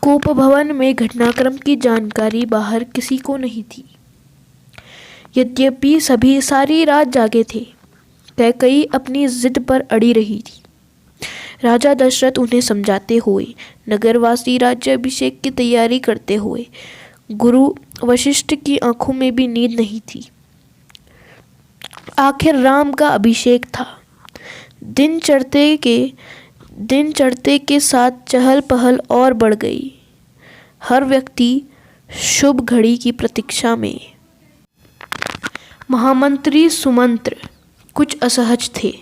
कोप भवन में घटनाक्रम की जानकारी बाहर किसी को नहीं थी। यद्यपि सभी सारी रात जागे थे, कैकई अपनी जिद पर अड़ी रही थी। राजा दशरथ उन्हें समझाते हुए, नगरवासी राज्याभिषेक की तैयारी करते हुए, गुरु वशिष्ठ की आंखों में भी नींद नहीं थी। आखिर राम का अभिषेक था। दिन चढ़ते के साथ चहल पहल और बढ़ गई। हर व्यक्ति शुभ घड़ी की प्रतीक्षा में। महामंत्री सुमंत्र कुछ असहज थे।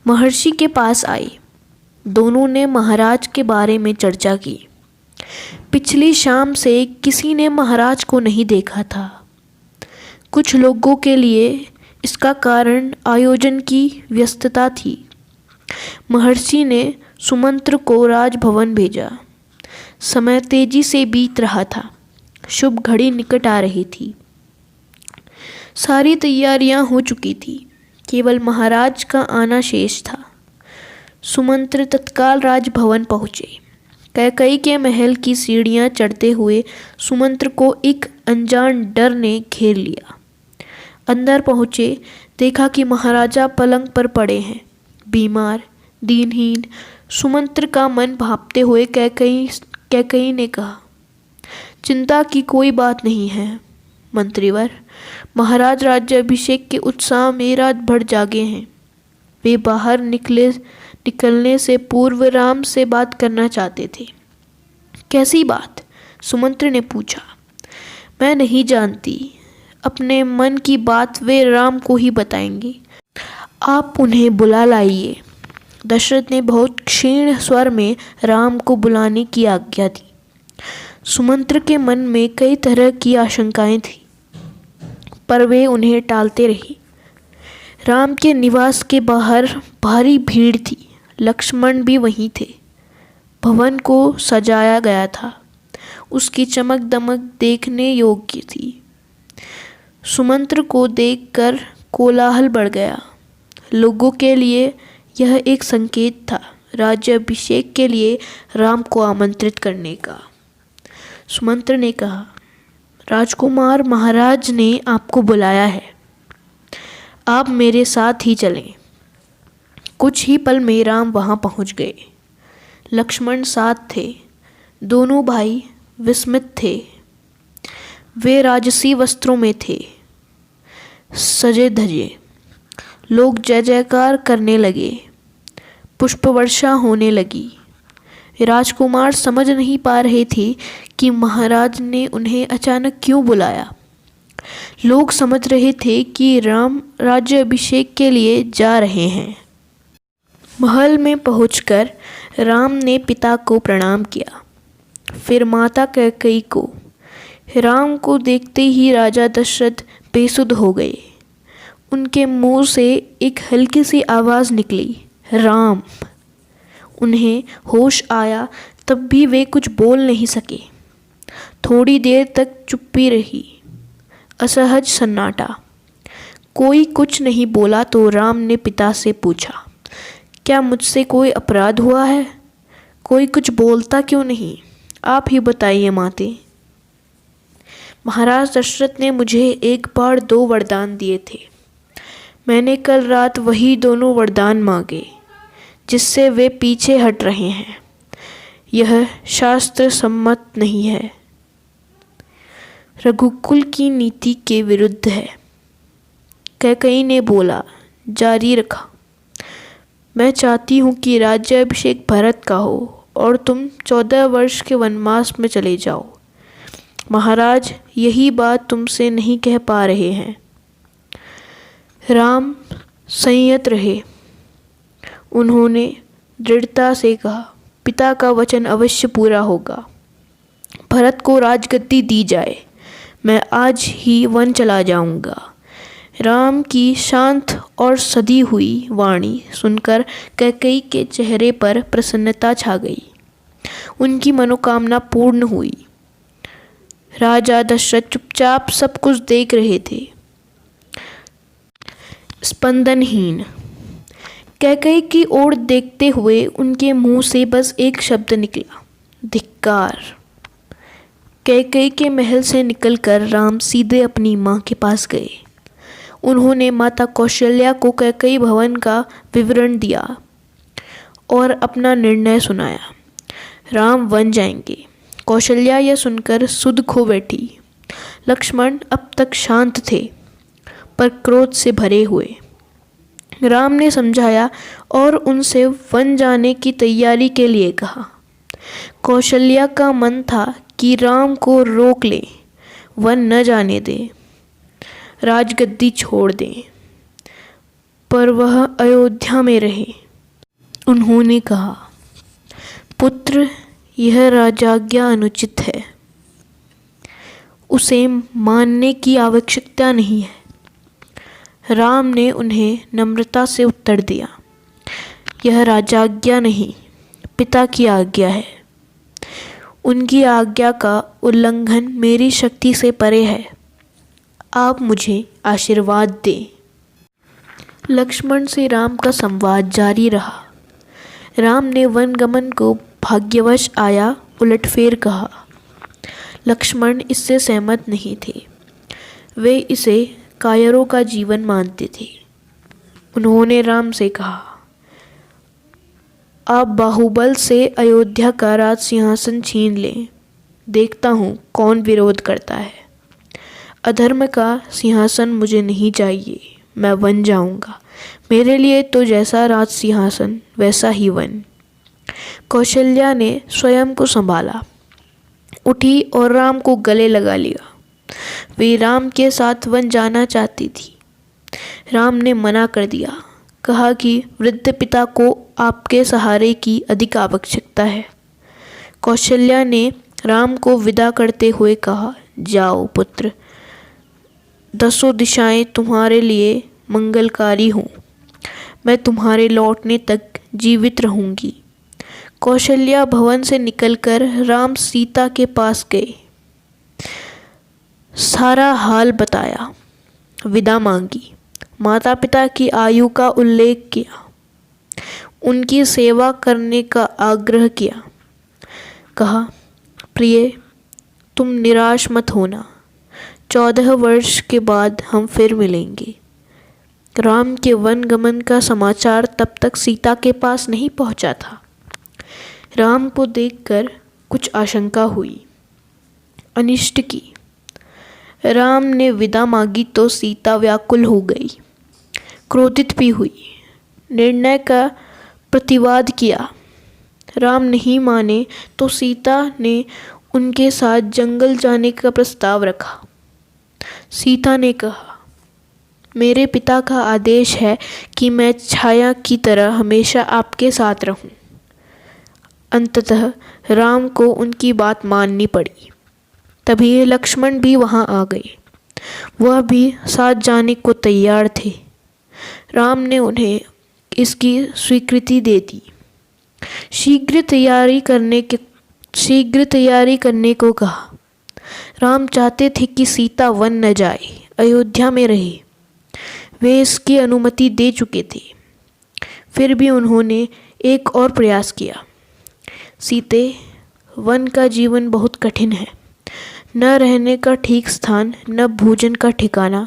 महर्षि के पास आए। दोनों ने महाराज के बारे में चर्चा की। पिछली शाम से किसी ने महाराज को नहीं देखा था। कुछ लोगों के लिए इसका कारण आयोजन की व्यस्तता थी। महर्षि ने सुमंत्र को राजभवन भेजा। समय तेजी से बीत रहा था। शुभ घड़ी निकट आ रही थी। सारी तैयारियां हो चुकी थी। केवल महाराज का आना शेष था। सुमंत्र तत्काल राजभवन पहुँचे। कैकई के महल की सीढ़ियां चढ़ते हुए सुमंत्र को एक अनजान डर ने घेर लिया। अंदर पहुँचे, देखा कि महाराजा पलंग पर पड़े हैं, बीमार, दीनहीन। सुमंत्र का मन भांपते हुए कैकई ने कहा, चिंता की कोई बात नहीं है मंत्रीवर। महाराज राज्याभिषेक के उत्साह में रात भर जागे हैं। वे बाहर निकलने से पूर्व राम से बात करना चाहते थे। कैसी बात? सुमंत्र ने पूछा। मैं नहीं जानती। अपने मन की बात वे राम को ही बताएंगे। आप उन्हें बुला लाइए। दशरथ ने बहुत क्षीण स्वर में राम को बुलाने की आज्ञा दी। सुमंत्र के मन में कई तरह की आशंकाएं थी, पर वे उन्हें टालते रहे। राम के निवास के बाहर भारी भीड़ थी। लक्ष्मण भी वहीं थे। भवन को सजाया गया था। उसकी चमक दमक देखने योग्य थी। सुमंत्र को देखकर कोलाहल बढ़ गया। लोगों के लिए यह एक संकेत था राज्याभिषेक के लिए राम को आमंत्रित करने का। सुमंत्र ने कहा, राजकुमार, महाराज ने आपको बुलाया है। आप मेरे साथ ही चलें। कुछ ही पल में राम वहाँ पहुँच गए। लक्ष्मण साथ थे। दोनों भाई विस्मित थे। वे राजसी वस्त्रों में थे, सजे धजे। लोग जय जयकार करने लगे। पुष्प वर्षा होने लगी। राजकुमार समझ नहीं पा रहे थे कि महाराज ने उन्हें अचानक क्यों बुलाया। लोग समझ रहे थे कि राम राज्याभिषेक के लिए जा रहे हैं। महल में पहुंचकर राम ने पिता को प्रणाम किया, फिर माता कैकई को। राम को देखते ही राजा दशरथ बेसुध हो गए। उनके मुंह से एक हल्की सी आवाज़ निकली, राम। उन्हें होश आया, तब भी वे कुछ बोल नहीं सके। थोड़ी देर तक चुप्पी रही। असहज सन्नाटा। कोई कुछ नहीं बोला तो राम ने पिता से पूछा, क्या मुझसे कोई अपराध हुआ है? कोई कुछ बोलता क्यों नहीं? आप ही बताइए माते। महाराज दशरथ ने मुझे एक बार 2 वरदान दिए थे। मैंने कल रात वही दोनों वरदान मांगे, जिससे वे पीछे हट रहे हैं। यह शास्त्र सम्मत नहीं है, रघुकुल की नीति के विरुद्ध है। कैकई ने बोला, जारी रखा। मैं चाहती हूँ कि राज्याभिषेक भरत का हो और तुम 14 वर्ष के वनवास में चले जाओ। महाराज यही बात तुमसे नहीं कह पा रहे हैं। राम संयत रहे। उन्होंने दृढ़ता से कहा, पिता का वचन अवश्य पूरा होगा। भरत को राजगद्दी दी जाए। मैं आज ही वन चला जाऊंगा। राम की शांत और सधी हुई वाणी सुनकर कैकई के चेहरे पर प्रसन्नता छा गई। उनकी मनोकामना पूर्ण हुई। राजा दशरथ चुपचाप सब कुछ देख रहे थे, स्पंदनहीन। कैकई की ओर देखते हुए उनके मुंह से बस एक शब्द निकला, धिक्कार। कैकेयी के महल से निकलकर राम सीधे अपनी माँ के पास गए। उन्होंने माता कौशल्या को कैकेयी भवन का विवरण दिया और अपना निर्णय सुनाया। राम वन जाएंगे। कौशल्या यह सुनकर सुध खो बैठी। लक्ष्मण अब तक शांत थे, पर क्रोध से भरे हुए। राम ने समझाया और उनसे वन जाने की तैयारी के लिए कहा। कौशल्या का मन था कि राम को रोक ले, वन न जाने दे, राजगद्दी छोड़ दें, पर वह अयोध्या में रहे। उन्होंने कहा, पुत्र, यह राजाज्ञा अनुचित है, उसे मानने की आवश्यकता नहीं है। राम ने उन्हें नम्रता से उत्तर दिया, यह राजाज्ञा नहीं, पिता की आज्ञा है। उनकी आज्ञा का उल्लंघन मेरी शक्ति से परे है। आप मुझे आशीर्वाद दें। लक्ष्मण से राम का संवाद जारी रहा। राम ने वनगमन को भाग्यवश आया उलटफेर कहा। लक्ष्मण इससे सहमत नहीं थे। वे इसे कायरों का जीवन मानते थे। उन्होंने राम से कहा, आप बाहुबल से अयोध्या का राज सिंहासन छीन लें, देखता हूँ कौन विरोध करता है। अधर्म का सिंहासन मुझे नहीं चाहिए, मैं वन जाऊँगा। मेरे लिए तो जैसा राज सिंहासन वैसा ही वन। कौशल्या ने स्वयं को संभाला, उठी और राम को गले लगा लिया। वे राम के साथ वन जाना चाहती थी। राम ने मना कर दिया, कहा कि वृद्ध पिता को आपके सहारे की अधिक आवश्यकता है। कौशल्या ने राम को विदा करते हुए कहा, जाओ पुत्र, 10 दिशाएं तुम्हारे लिए मंगलकारी हों। मैं तुम्हारे लौटने तक जीवित रहूंगी। कौशल्या भवन से निकलकर राम सीता के पास गए। सारा हाल बताया, विदा मांगी, माता पिता की आयु का उल्लेख किया, उनकी सेवा करने का आग्रह किया। कहा, प्रिय, तुम निराश मत होना, 14 वर्ष के बाद हम फिर मिलेंगे। राम के वनगमन का समाचार तब तक सीता के पास नहीं पहुंचा था। राम को देखकर कुछ आशंका हुई, अनिष्ट की। राम ने विदा मांगी तो सीता व्याकुल हो गई, क्रोधित भी हुई, निर्णय का प्रतिवाद किया। राम नहीं माने तो सीता ने उनके साथ जंगल जाने का प्रस्ताव रखा। सीता ने कहा, मेरे पिता का आदेश है कि मैं छाया की तरह हमेशा आपके साथ रहूं। अंततः राम को उनकी बात माननी पड़ी। तभी लक्ष्मण भी वहां आ गए। वह भी साथ जाने को तैयार थे। राम ने उन्हें इसकी स्वीकृति दे दी। शीघ्र तैयारी करने को कहा। राम चाहते थे कि सीता वन न जाए, अयोध्या में रहे। वे इसकी अनुमति दे चुके थे। फिर भी उन्होंने एक और प्रयास किया। सीते, वन का जीवन बहुत कठिन है। न रहने का ठीक स्थान, न भोजन का ठिकाना,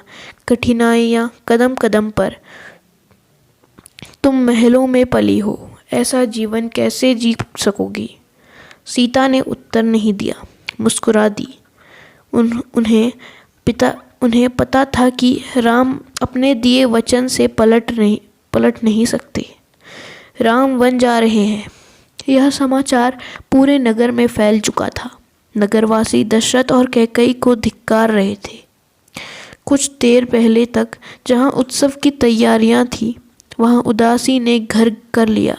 कठिनाइयाँ कदम कदम पर। तुम महलों में पली हो, ऐसा जीवन कैसे जी सकोगी? सीता ने उत्तर नहीं दिया, मुस्कुरा दी। उन्हें पता था कि राम अपने दिए वचन से पलट नहीं सकते। राम वन जा रहे हैं, यह समाचार पूरे नगर में फैल चुका था। नगरवासी दशरथ और कैकेयी को धिक्कार रहे थे। कुछ देर पहले तक जहां उत्सव की तैयारियां थी, वहां उदासी ने घर कर लिया।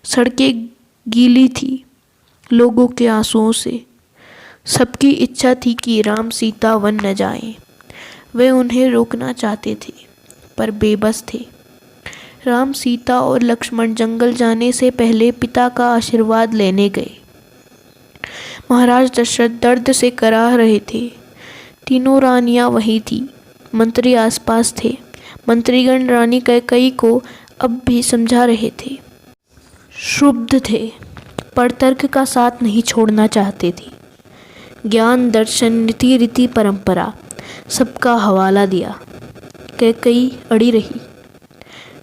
सड़कें गीली थी लोगों के आंसुओं से। सबकी इच्छा थी कि राम सीता वन न जाएं। वे उन्हें रोकना चाहते थे, पर बेबस थे। राम, सीता और लक्ष्मण जंगल जाने से पहले पिता का आशीर्वाद लेने गए। महाराज दशरथ दर्द से कराह रहे थे। तीनों रानियां वहीं थी, मंत्री आसपास थे। मंत्रीगण रानी कैकेयी को अब भी समझा रहे थे, क्षुब्ध थे। पर तर्क का साथ नहीं छोड़ना चाहते थे। ज्ञान, दर्शन, नीति, रीति, परंपरा सबका हवाला दिया। कैकई अड़ी रही।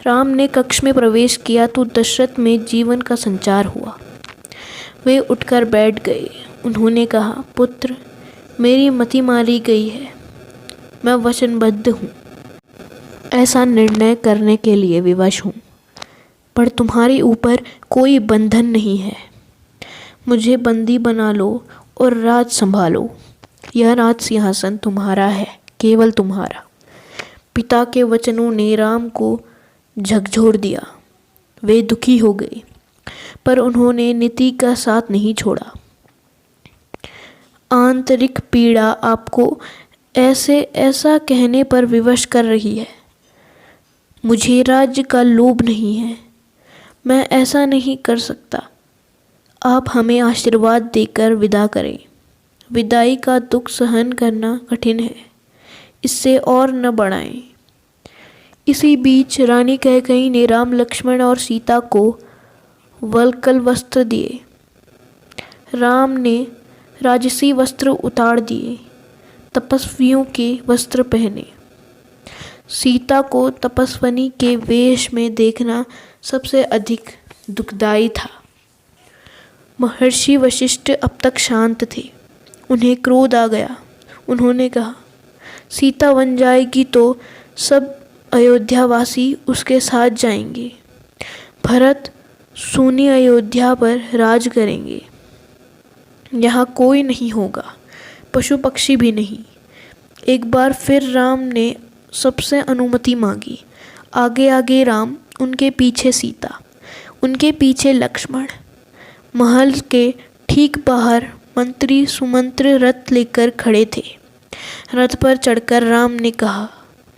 राम ने कक्ष में प्रवेश किया तो दशरथ में जीवन का संचार हुआ। वे उठकर बैठ गए। उन्होंने कहा, पुत्र, मेरी मति मारी गई है। मैं वचनबद्ध हूँ, ऐसा निर्णय करने के लिए विवश हूँ, पर तुम्हारे ऊपर कोई बंधन नहीं है। मुझे बंदी बना लो और राज संभालो। यह राज सिंहासन तुम्हारा है, केवल तुम्हारा। पिता के वचनों ने राम को झकझोर दिया। वे दुखी हो गए, पर उन्होंने नीति का साथ नहीं छोड़ा। आंतरिक पीड़ा आपको ऐसा कहने पर विवश कर रही है। मुझे राज्य का लोभ नहीं है, मैं ऐसा नहीं कर सकता। आप हमें आशीर्वाद देकर विदा करें। विदाई का दुख सहन करना कठिन है, इससे और न बढ़ाएं। इसी बीच रानी कैकेयी ने राम, लक्ष्मण और सीता को वल्कल वस्त्र दिए। राम ने राजसी वस्त्र उतार दिए, तपस्वियों के वस्त्र पहने। सीता को तपस्विनी के वेश में देखना सबसे अधिक दुखदायी था। महर्षि वशिष्ठ अब तक शांत थे। उन्हें क्रोध आ गया। उन्होंने कहा, सीता बन जाएगी तो सब अयोध्यावासी उसके साथ जाएंगे। भरत सूनी अयोध्या पर राज करेंगे। यहाँ कोई नहीं होगा, पशु पक्षी भी नहीं। एक बार फिर राम ने सबसे अनुमति मांगी। आगे आगे राम, उनके पीछे सीता, उनके पीछे लक्ष्मण। महल के ठीक बाहर मंत्री सुमंत्र रथ लेकर खड़े थे। रथ पर चढ़कर राम ने कहा,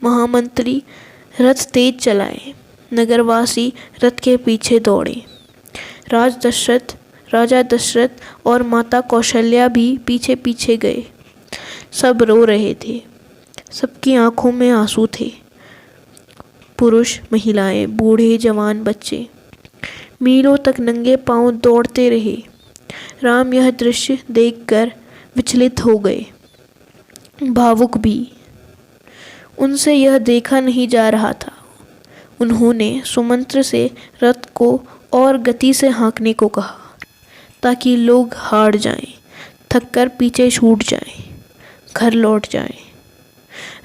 महामंत्री, रथ तेज चलाएं। नगरवासी रथ के पीछे दौड़े। राजा दशरथ और माता कौशल्या भी पीछे पीछे गए। सब रो रहे थे। सबकी आंखों में आंसू थे। पुरुष, महिलाएं, बूढ़े, जवान, बच्चे मीलों तक नंगे पांव दौड़ते रहे। राम यह दृश्य देखकर विचलित हो गए, भावुक भी। उनसे यह देखा नहीं जा रहा था। उन्होंने सुमंत्र से रथ को और गति से हाँकने को कहा, ताकि लोग हार जाएं, थककर पीछे छूट जाएं, घर लौट जाएं।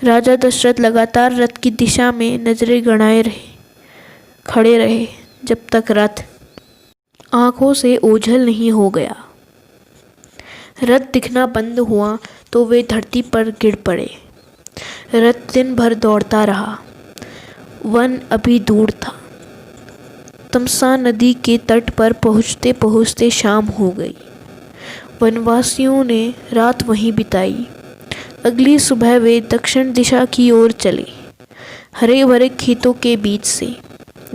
राजा दशरथ लगातार रथ की दिशा में नजरें गड़ाए खड़े रहे, जब तक रथ आंखों से ओझल नहीं हो गया। रथ दिखना बंद हुआ तो वे धरती पर गिर पड़े। रथ दिन भर दौड़ता रहा। वन अभी दूर था। तमसा नदी के तट पर पहुँचते पहुँचते शाम हो गई। वनवासियों ने रात वहीं बिताई। अगली सुबह वे दक्षिण दिशा की ओर चले। हरे भरे खेतों के बीच से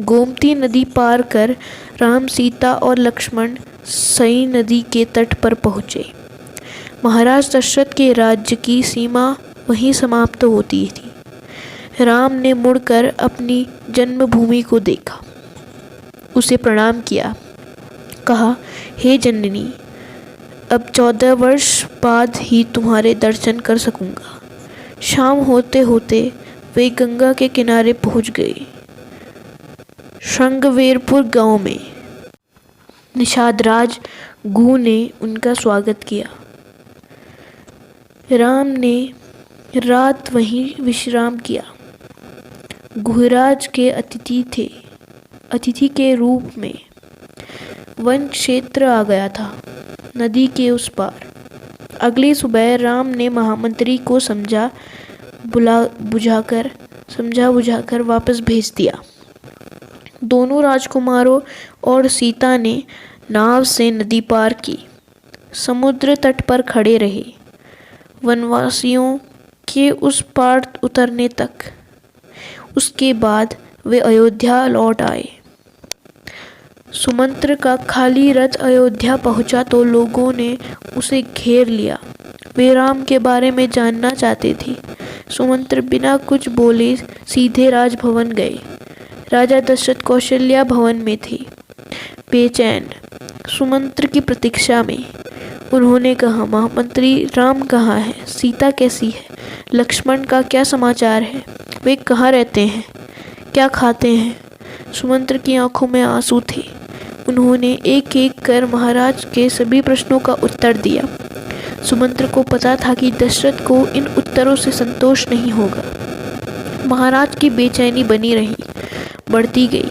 गोमती नदी पार कर राम, सीता और लक्ष्मण सई नदी के तट पर पहुँचे। महाराज दशरथ के राज्य की सीमा वहीं समाप्त होती थी। राम ने मुड़कर अपनी जन्मभूमि को देखा, उसे प्रणाम किया, कहा, हे जननी, अब 14 वर्ष बाद ही तुम्हारे दर्शन कर सकूंगा। शाम होते होते वे गंगा के किनारे पहुंच गए। श्रृंगवेरपुर गांव में निषादराज गू ने उनका स्वागत किया। राम ने रात वहीं विश्राम किया। गुहराज के अतिथि के रूप में वन क्षेत्र आ गया था, नदी के उस पार। अगली सुबह राम ने महामंत्री को समझा बुझाकर वापस भेज दिया। दोनों राजकुमारों और सीता ने नाव से नदी पार की, समुद्र तट पर खड़े रहे, वनवासियों के उस पार उतरने तक। उसके बाद वे अयोध्या लौट आए। सुमंत्र का खाली रथ अयोध्या पहुंचा तो लोगों ने उसे घेर लिया। वे राम के बारे में जानना चाहते थे। सुमंत्र बिना कुछ बोले सीधे राजभवन गए। राजा दशरथ कौशल्या भवन में थे, बेचैन। सुमंत्र की प्रतीक्षा में। उन्होंने कहा, महामंत्री राम कहाँ है? सीता कैसी है? लक्ष्मण का क्या समाचार है? वे कहाँ रहते हैं? क्या खाते हैं? सुमंत्र की आंखों में आंसू थे। उन्होंने एक एक कर महाराज के सभी प्रश्नों का उत्तर दिया। सुमंत्र को पता था कि दशरथ को इन उत्तरों से संतोष नहीं होगा। महाराज की बेचैनी बनी रही, बढ़ती गई।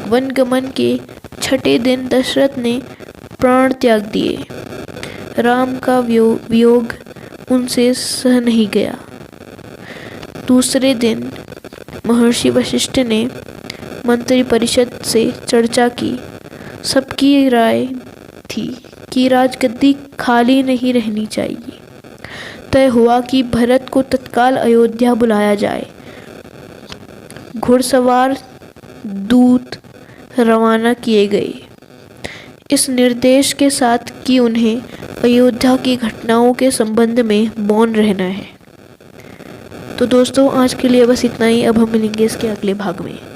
वनगमन के छठे दिन दशरथ ने प्राण त्याग दिए। राम का वियोग उनसे सह नहीं गया। दूसरे दिन महर्षि वशिष्ठ ने मंत्री परिषद से चर्चा की। सबकी राय थी कि राजगद्दी खाली नहीं रहनी चाहिए। तय हुआ कि भरत को तत्काल अयोध्या बुलाया जाए। घुड़सवार दूत रवाना किए गए इस निर्देश के साथ कि उन्हें अयोध्या की घटनाओं के संबंध में मौन रहना है। तो दोस्तों, आज के लिए बस इतना ही। अब हम मिलेंगे इसके अगले भाग में।